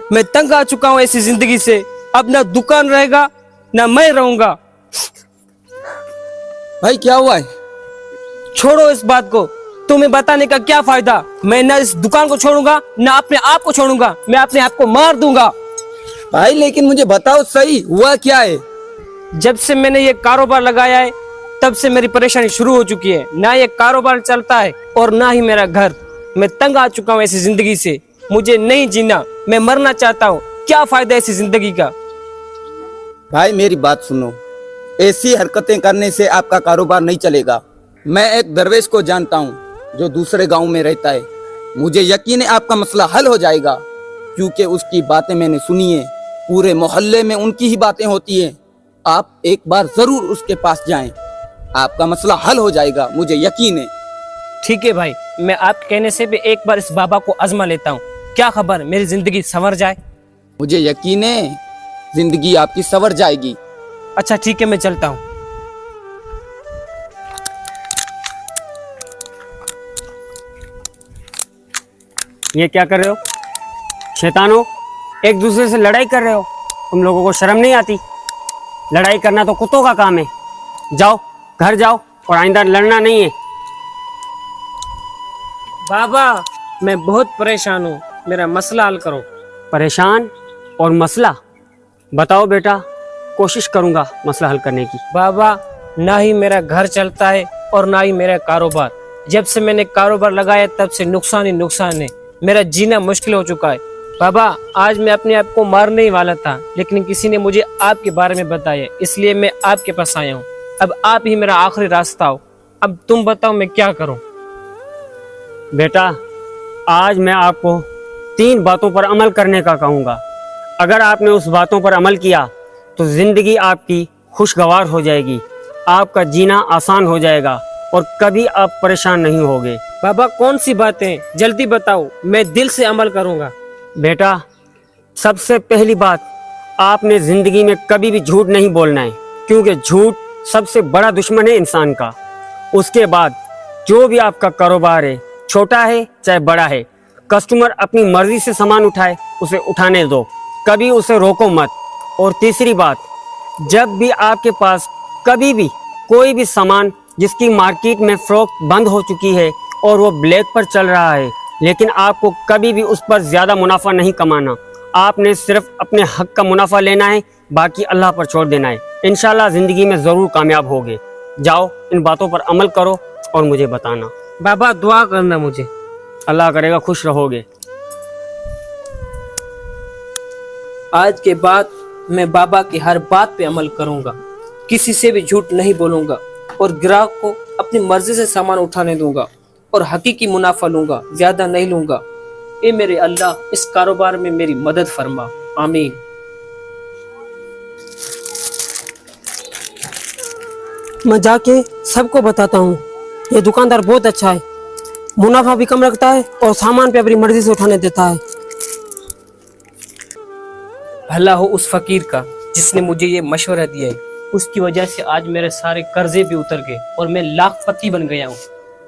मैं तंग आ चुका हूँ ऐसी जिंदगी से। अब ना दुकान रहेगा ना मैं रहूंगा। भाई क्या हुआ है? छोड़ो इस बात को, तुम्हें बताने का क्या फायदा। मैं ना इस दुकान को छोड़ूंगा ना अपने आप को छोड़ूंगा। मैं अपने आप को मार दूंगा। भाई लेकिन मुझे बताओ सही हुआ क्या है? जब से मैंने ये कारोबार लगाया है तब से मेरी परेशानी शुरू हो चुकी है। ना ये कारोबार चलता है और ना ही मेरा घर। मैं तंग आ चुका हूँ ऐसी जिंदगी से। मुझे नहीं जीना, मैं मरना चाहता हूँ। क्या फायदा ऐसी जिंदगी का। भाई मेरी बात सुनो, ऐसी हरकतें करने से आपका कारोबार नहीं चलेगा। मैं एक दरवेश को जानता हूँ जो दूसरे गांव में रहता है। मुझे यकीन है आपका मसला हल हो जाएगा, क्योंकि उसकी बातें मैंने सुनी है। पूरे मोहल्ले में उनकी ही बातें होती है। आप एक बार जरूर उसके पास जाएं, आपका मसला हल हो जाएगा, मुझे यकीन है। ठीक है भाई, मैं आपके कहने से भी एक बार इस बाबा को आजमा लेता हूँ। क्या खबर मेरी जिंदगी संवर जाए। मुझे यकीन है जिंदगी आपकी संवर जाएगी। अच्छा ठीक है, मैं चलता हूँ। ये क्या कर रहे हो शैतानो? एक दूसरे से लड़ाई कर रहे हो। तुम लोगों को शर्म नहीं आती? लड़ाई करना तो कुत्तों का काम है। जाओ घर जाओ और आइंदा लड़ना नहीं है। बाबा मैं बहुत परेशान हूँ, मेरा मसला हल करो। परेशान और मसला? बताओ बेटा, कोशिश करूंगा मसला हल करने की। बाबा ना ही मेरा घर चलता है और ना ही मेरा कारोबार। जब से मैंने कारोबार लगाया तब से नुकसान ही नुकसान है। मेरा जीना मुश्किल हो चुका है। बाबा आज मैं अपने आप को मारने ही वाला था, लेकिन किसी ने मुझे आपके बारे में बताया, इसलिए मैं आपके पास आया हूँ। अब आप ही मेरा आखिरी रास्ता हो। अब तुम बताओ मैं क्या करूँ। बेटा आज मैं आपको 3 बातों पर अमल करने का कहूँगा। अगर आपने उस बातों पर अमल किया तो जिंदगी आपकी खुशगवार हो जाएगी, आपका जीना आसान हो जाएगा और कभी आप परेशान नहीं होगे। बाबा कौन सी बातें, जल्दी बताओ, मैं दिल से अमल करूँगा। बेटा सबसे पहली बात, आपने जिंदगी में कभी भी झूठ नहीं बोलना है, क्योंकि झूठ सबसे बड़ा दुश्मन है इंसान का। उसके बाद जो भी आपका कारोबार है, छोटा है चाहे बड़ा है, कस्टमर अपनी मर्जी से सामान उठाए उसे उठाने दो, कभी उसे रोको मत। और तीसरी बात, जब भी आपके पास कभी भी कोई भी सामान जिसकी मार्केट में फरोख्त बंद हो चुकी है और वो ब्लैक पर चल रहा है, लेकिन आपको कभी भी उस पर ज़्यादा मुनाफा नहीं कमाना। आपने सिर्फ अपने हक का मुनाफा लेना है, बाकी अल्लाह पर छोड़ देना है। इंशाल्लाह ज़िंदगी में ज़रूर कामयाब होगे। जाओ इन बातों पर अमल करो और मुझे बताना। बाबा दुआ करना मुझे। अल्लाह करेगा खुश रहोगे। आज के बाद मैं बाबा की हर बात पे अमल करूंगा, किसी से भी झूठ नहीं बोलूंगा और ग्राहक को अपनी मर्जी से सामान उठाने दूंगा और हकीकी मुनाफा लूंगा, ज्यादा नहीं लूंगा। ए मेरे अल्लाह, इस कारोबार में मेरी मदद फरमा, आमीन। मैं जाके सबको बताता हूँ ये दुकानदार बहुत अच्छा है, मुनाफा भी कम रखता है और सामान पे अपनी मर्जी से उठाने देता है। भला हो उस फकीर का जिसने मुझे ये मशवरा दिया है। उसकी वजह से आज मेरे सारे कर्जे भी उतर गए और मैं लाखपति बन गया हूँ।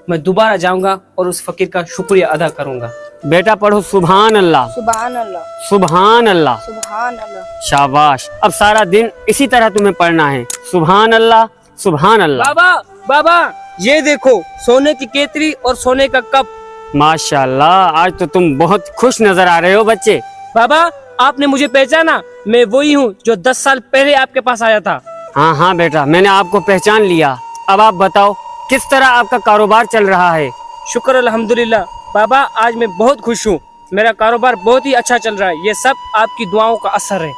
मैं दोबारा जाऊंगा और उस फकीर का शुक्रिया अदा करूंगा। बेटा पढ़ो सुभान अल्लाह, सुभान अल्लाह, सुभान अल्लाह। सुभान अल्लाह। शाबाश, अब सारा दिन इसी तरह तुम्हें पढ़ना है, सुभान अल्लाह सुभान अल्लाह। बाबा बाबा ये देखो, सोने की केतली और सोने का कप। माशाल्लाह, आज तो तुम बहुत खुश नजर आ रहे हो बच्चे। बाबा आपने मुझे पहचाना? मैं वही हूँ जो 10 साल पहले आपके पास आया था। हाँ हाँ बेटा, मैंने आपको पहचान लिया। अब आप बताओ किस तरह आपका कारोबार चल रहा है? शुक्र अल्हम्दुलिल्लाह। बाबा आज मैं बहुत खुश हूँ, मेरा कारोबार बहुत ही अच्छा चल रहा है। ये सब आपकी दुआओं का असर है।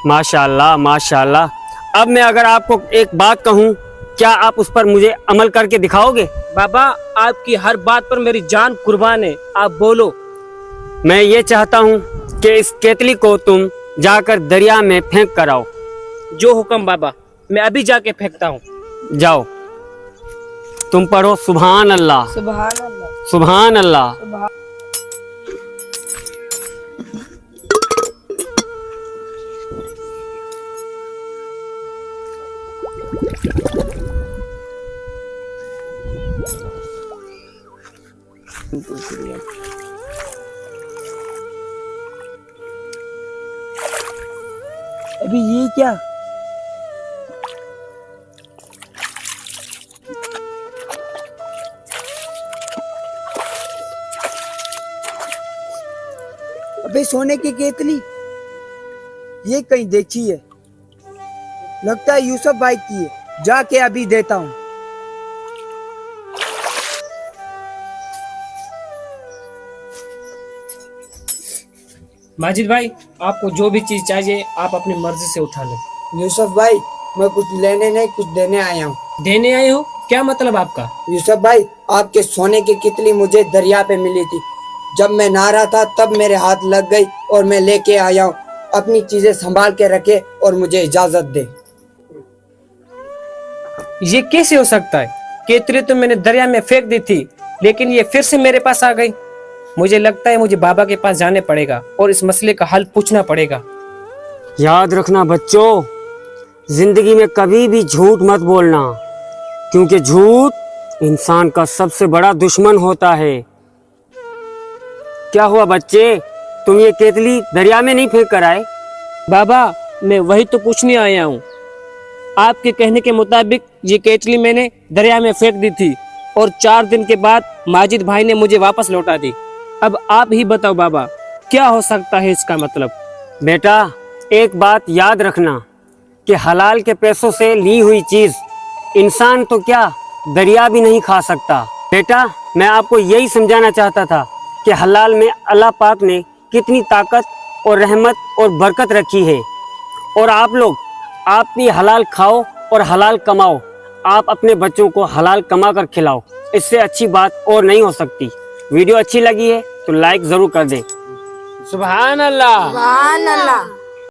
माशाल्लाह माशाल्लाह। अब मैं अगर आपको एक बात कहूँ, क्या आप उस पर मुझे अमल करके दिखाओगे? बाबा आपकी हर बात पर मेरी जान कुर्बान है, आप बोलो। मैं ये चाहता हूँ कि इस केतली को तुम जाकर दरिया में फेंक कर आओ। जो हुक्म बाबा, मैं अभी जाके फेंकता हूँ। जाओ, तुम पढ़ो सुभान अल्लाह, सुभान अल्लाह। सुभान अल्लाह। सुभान अभी ये क्या? अबे सोने की केतली, ये कहीं देखी है, लगता है यूसुफ भाई की है, जाके अभी देता हूँ। माजिद भाई, आपको जो भी चीज चाहिए आप अपनी मर्जी से उठा लें। यूसुफ भाई, मैं कुछ लेने नहीं कुछ देने आया हूँ। देने आए हो? क्या मतलब आपका? यूसुफ भाई, आपके सोने की कितली मुझे दरिया पे मिली थी। जब मैं नहा रहा था तब मेरे हाथ लग गई और मैं लेके आया हूँ। अपनी चीजें संभाल के रखे और मुझे इजाजत दे। ये कैसे हो सकता है? केतली तो मैंने दरिया में फेंक दी थी, लेकिन ये फिर से मेरे पास आ गई। मुझे लगता है मुझे बाबा के पास जाने पड़ेगा और इस मसले का हल पूछना पड़ेगा। याद रखना बच्चों, जिंदगी में कभी भी झूठ मत बोलना, क्योंकि झूठ इंसान का सबसे बड़ा दुश्मन होता है। क्या हुआ बच्चे, तुम ये केतली दरिया में नहीं फेंक कर आए? बाबा, मैं वही तो पूछने आया हूँ। आपके कहने के मुताबिक ये केतली मैंने दरिया में फेंक दी थी और 4 दिन के बाद माजिद भाई ने मुझे वापस लौटा दी। अब आप ही बताओ बाबा, क्या हो सकता है इसका मतलब? बेटा, एक बात याद रखना कि हलाल के पैसों से ली हुई चीज इंसान तो क्या दरिया भी नहीं खा सकता। बेटा, मैं आपको यही समझाना चाहता था कि हलाल में अल्लाह पाक ने कितनी ताकत और रहमत और बरकत रखी है। और आप लोग, आप भी हलाल खाओ और हलाल कमाओ। आप अपने बच्चों को हलाल कमा कर खिलाओ। इससे अच्छी बात और नहीं हो सकती। वीडियो अच्छी लगी है तो लाइक जरूर कर दें। सुभान अल्लाह। सुभान अल्लाह।